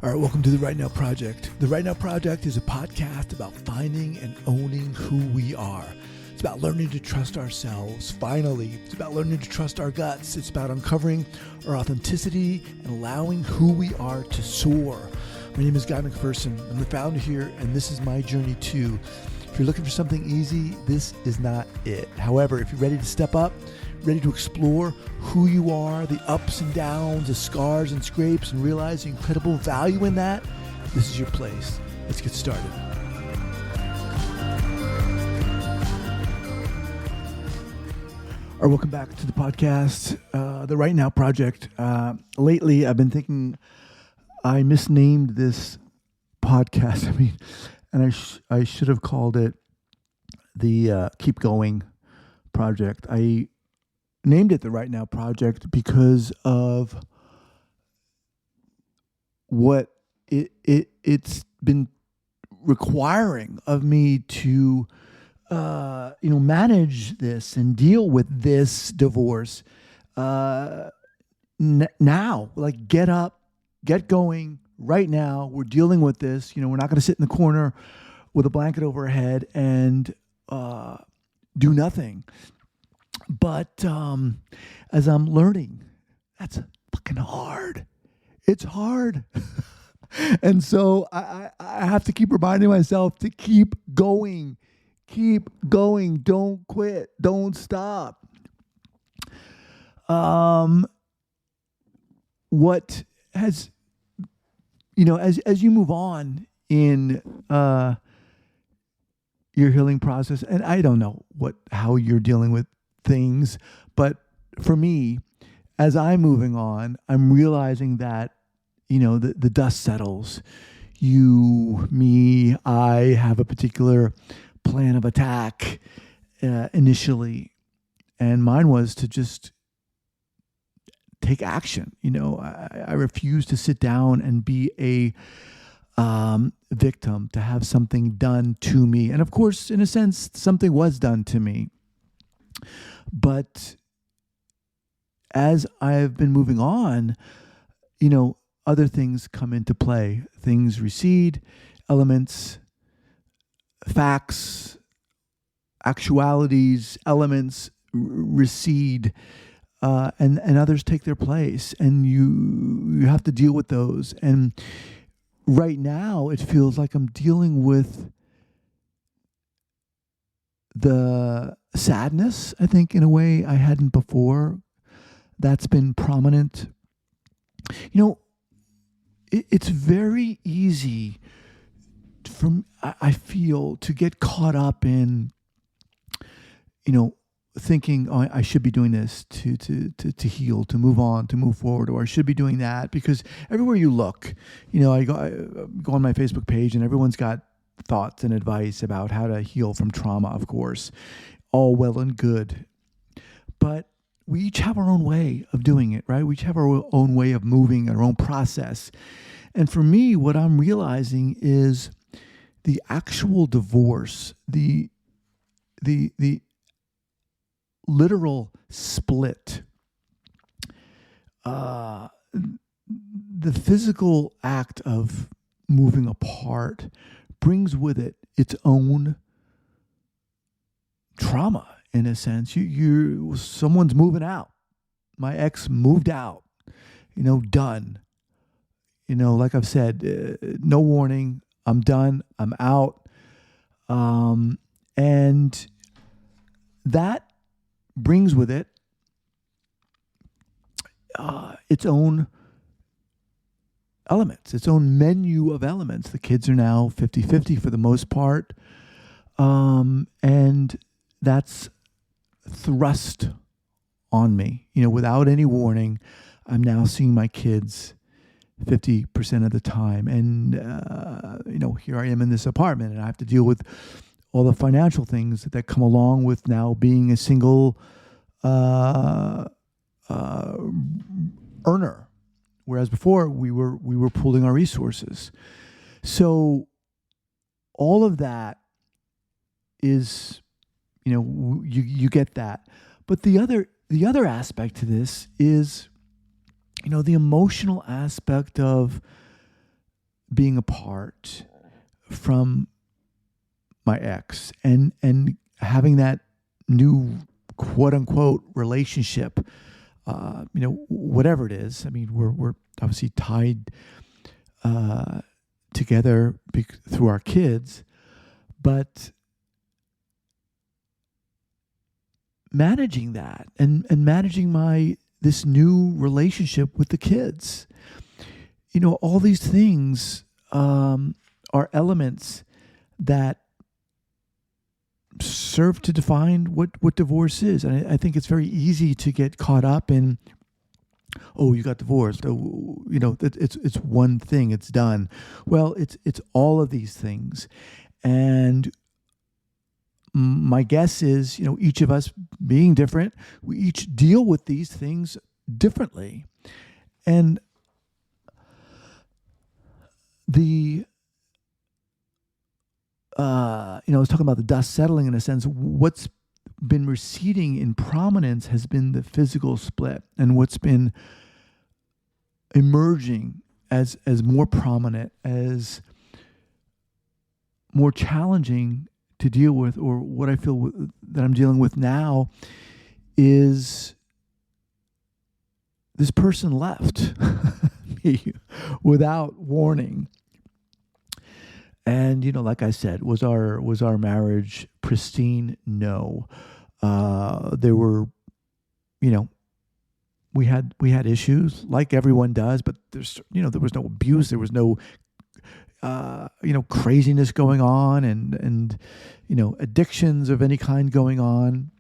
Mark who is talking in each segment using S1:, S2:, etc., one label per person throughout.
S1: All right, welcome to the Right Now Project. The Right Now Project is a podcast about finding and owning who we are. It's about learning to trust ourselves, finally. It's about learning to trust our guts. It's about uncovering our authenticity and allowing who we are to soar. My name is Guy McPherson. I'm the founder here, and this is my journey too. If you're looking for something easy, this is not it. However, if you're ready to step up, ready to explore who you are, the ups and downs, the scars and scrapes, and realize the incredible value in that, this is your place. Let's get started. All right, welcome back to the podcast, The Right Now Project. Lately, I've been thinking I misnamed this podcast. And I should have called it the Keep Going Project. I named it the Right Now Project because of what it's been requiring of me to manage this and deal with this divorce now. Like, get up, get going right now. We're dealing with this. We're not going to sit in the corner with a blanket over our head and do nothing. But as I'm learning, that's fucking hard. It's hard. And so I have to keep reminding myself to keep going. Keep going. Don't quit. Don't stop. What has, as you move on in your healing process, and I don't know how you're dealing with things, but for me, as I'm moving on, I'm realizing that, the dust settles. I have a particular plan of attack initially, and mine was to just take action. I refuse to sit down and be a victim, to have something done to me. And of course, in a sense, something was done to me. But as I've been moving on, other things come into play. Things recede, elements, facts, actualities, elements recede, and others take their place, and you have to deal with those. And right now, it feels like I'm dealing with the sadness, I think, in a way I hadn't before. That's been prominent. It's very easy I feel, to get caught up in, thinking, oh, I should be doing this to heal, to move on, to move forward, or I should be doing that, because everywhere you look, I go on my Facebook page and everyone's got thoughts and advice about how to heal from trauma, of course, all well and good. But we each have our own way of doing it, right? We each have our own way of moving, our own process. And for me, what I'm realizing is the actual divorce, the literal split, the physical act of moving apart brings with it its own trauma, in a sense. Someone's moving out. My ex moved out, done. Like I've said, no warning. I'm done. I'm out. And that brings with it its own elements, its own menu of elements. The kids are now 50-50 for the most part. And that's thrust on me. Without any warning, I'm now seeing my kids 50% of the time. And, here I am in this apartment, and I have to deal with all the financial things that come along with now being a single earner. Whereas before we were pooling our resources. So all of that is, you get that. But the other aspect to this is, the emotional aspect of being apart from my ex and having that new quote unquote relationship, whatever it is. I mean, we're obviously tied together through our kids, but managing that and managing this new relationship with the kids, all these things are elements that serve to define what divorce is. And I think it's very easy to get caught up in, oh, you got divorced. Oh, it's one thing. It's done. Well, it's all of these things. And my guess is, each of us being different, we each deal with these things differently. And I was talking about the dust settling in a sense. What's been receding in prominence has been the physical split, and what's been emerging as more prominent, as more challenging to deal with, or what I feel that I'm dealing with now, is this person left me without warning. And, like I said, was our marriage pristine? No. There were, we had issues like everyone does, but there was no abuse. There was no, craziness going on and addictions of any kind going on.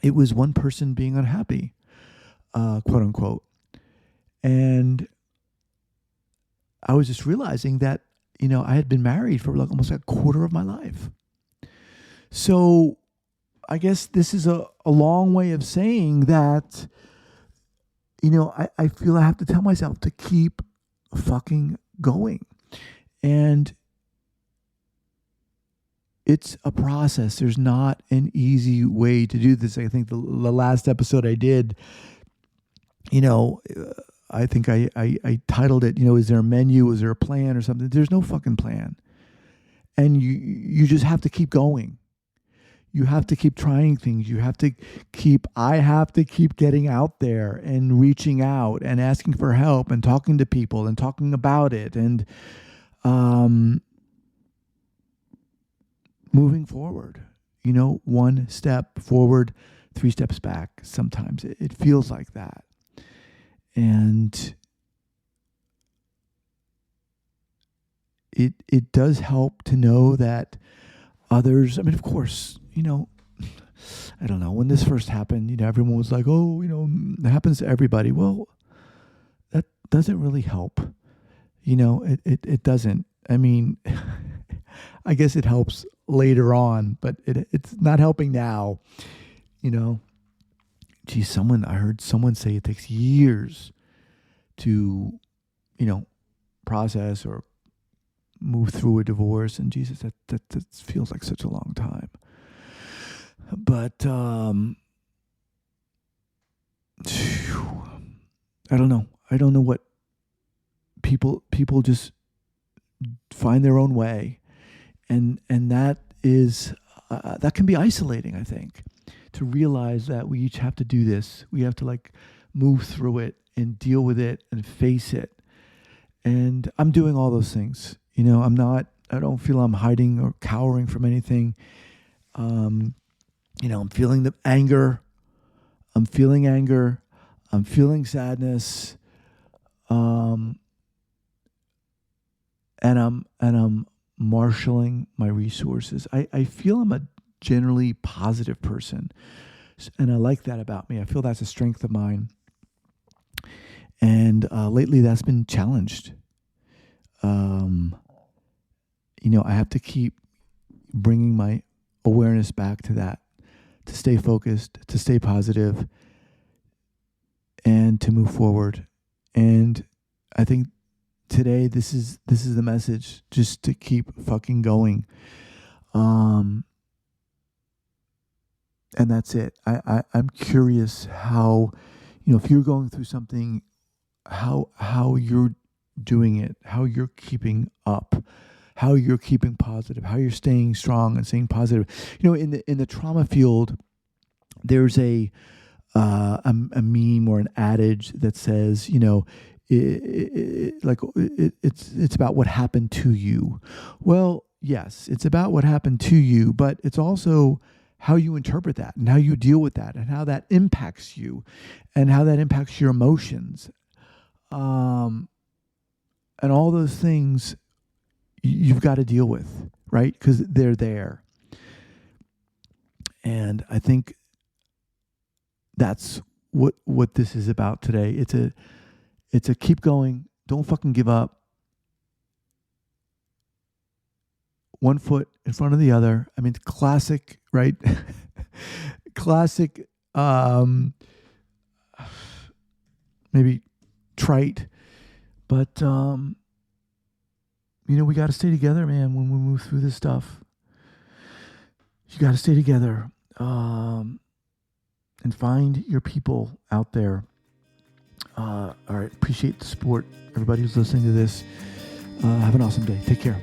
S1: It was one person being unhappy, quote unquote. And I was just realizing that, I had been married for like almost a quarter of my life. So I guess this is a long way of saying that, I feel I have to tell myself to keep fucking going. And it's a process. There's not an easy way to do this. I think the last episode I did, I think I titled it, is there a menu? Is there a plan or something? There's no fucking plan. And you just have to keep going. You have to keep trying things. I have to keep getting out there and reaching out and asking for help and talking to people and talking about it and moving forward. One step forward, 3 steps back. Sometimes it feels like that. And it does help to know that others, I mean, of course, I don't know, when this first happened, everyone was like, oh, it happens to everybody. Well, that doesn't really help. It doesn't. I mean, I guess it helps later on, but it's not helping now, Geez, I heard someone say it takes years to, process or move through a divorce. And Jesus, that feels like such a long time. But I don't know. I don't know what people just find their own way, and that is that can be isolating, I think. To realize that we each have to do this. We have to move through it and deal with it and face it. And I'm doing all those things. I don't feel I'm hiding or cowering from anything. I'm feeling the anger. I'm feeling anger. I'm feeling sadness. And I'm marshaling my resources. I feel I'm a generally positive person. And I like that about me. I feel that's a strength of mine. And lately that's been challenged. I have to keep bringing my awareness back to that, to stay focused, to stay positive, and to move forward. And I think today this is the message, just to keep fucking going. And that's it. I'm curious how, if you're going through something, how you're doing it, how you're keeping up, how you're keeping positive, how you're staying strong and staying positive. In the trauma field, there's a meme or an adage that says, it's about what happened to you. Well, yes, it's about what happened to you, but it's also how you interpret that and how you deal with that and how that impacts you and how that impacts your emotions. And all those things you've got to deal with, right? Because they're there. And I think that's what this is about today. It's a keep going. Don't fucking give up. One foot in front of the other. I mean, classic, right? Classic, maybe trite, but, we got to stay together, man, when we move through this stuff. You got to stay together, and find your people out there. All right. Appreciate the support. Everybody who's listening to this, have an awesome day. Take care.